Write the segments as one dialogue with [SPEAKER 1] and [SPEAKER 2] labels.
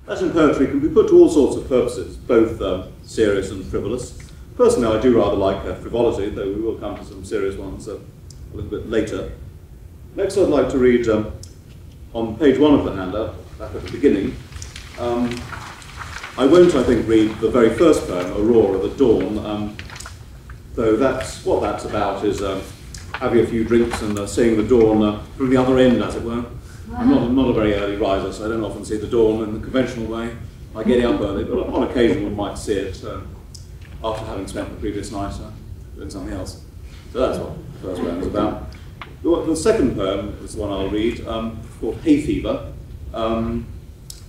[SPEAKER 1] Latin poetry can be put to all sorts of purposes, both serious and frivolous. Personally, I do rather like frivolity, though we will come to some serious ones a little bit later. Next, I'd like to read on page 1 of the handout, back at the beginning. I won't, I think, read the very first poem, Aurora, the Dawn, though what that's about is having a few drinks and seeing the dawn from the other end, as it were. I'm not a very early riser, so I don't often see the dawn in the conventional way by getting up early, but on occasion one might see it after having spent the previous night doing something else. So that's what the first poem is about. The second poem is the one I'll read, called Hay Fever.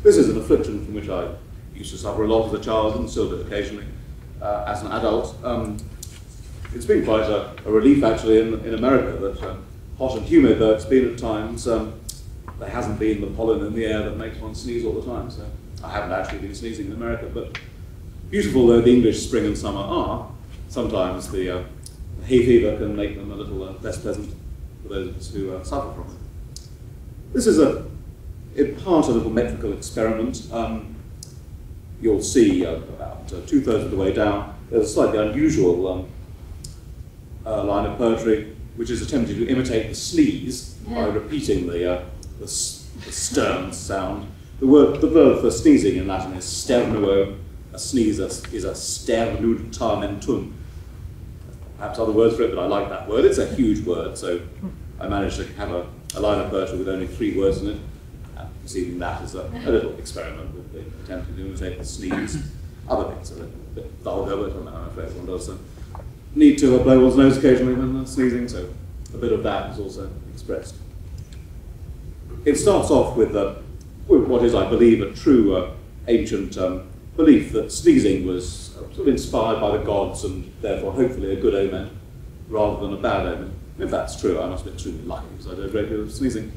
[SPEAKER 1] This is an affliction from which I used to suffer a lot as a child and still do occasionally as an adult. It's been quite a relief actually in America that hot and humid though it's been at times, there hasn't been the pollen in the air that makes one sneeze all the time. So I haven't actually been sneezing in America, but beautiful though the English spring and summer are, sometimes the hay fever can make them a little less pleasant for those of us who suffer from it. This is in part a little metrical experiment. You'll see about 2/3 of the way down, there's a slightly unusual line of poetry, which is attempting to imitate the sneeze by repeating the stern sound. The verb for sneezing in Latin is sternuo. A sneeze is a sternutamentum. Perhaps other words for it, but I like that word. It's a huge word, so I managed to have a line of poetry with only 3 words in it. Perceiving that as a little experiment with the attempting to imitate the sneeze. Other things are a bit vulgar, but I'm afraid one does need to blow one's nose occasionally when sneezing, so a bit of that is also expressed. It starts off with what is, I believe, a true ancient belief that sneezing was sort of inspired by the gods and therefore hopefully a good omen rather than a bad omen. If that's true, I must be extremely lucky because I do a great deal of sneezing.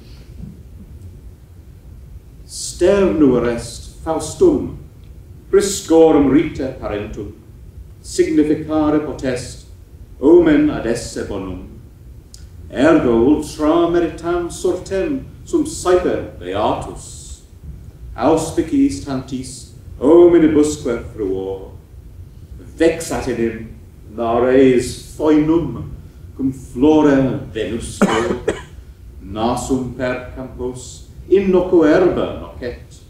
[SPEAKER 1] Sternuer est Faustum, briscorum rite parentum, significare potest, omen ad esse bonum. Ergo ultra meritam sortem sum saepe beatus. Auspicis tantis, ominibusque fruor. Vexat enim, nares foinum, cum flore venusco, nasum per campus, innoco herba nocet.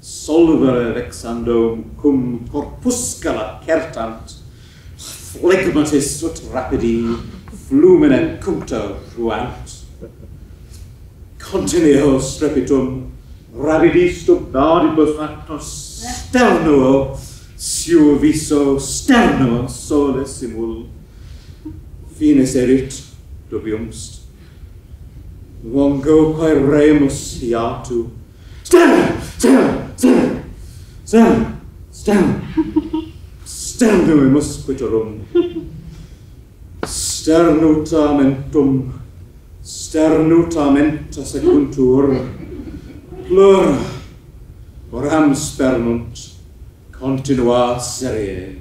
[SPEAKER 1] Solvere vexandum cum corpuscula certant, phlegmatis ut rapidi, flumine cuncto ruant. Continuo strepitum, rapidistum naudibus actus, sternuo, siu viso sternuo sole simul. Finis erit, dubiumst. Longo quaeremus hiatu. Sternuimus quitorum. Sternutamenta secuntur. Plura, oram spernunt, continua serie.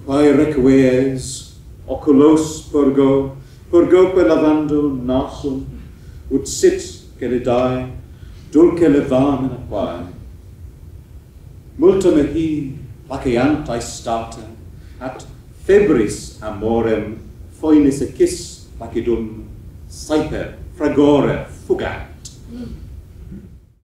[SPEAKER 1] Quae requies, oculos purgoque lavando nasum, ut sit gelidae, dulce levam in aquae. Multa mihi placeantae state, at febris amorem foenis ecis placidum saepe fragore fugant.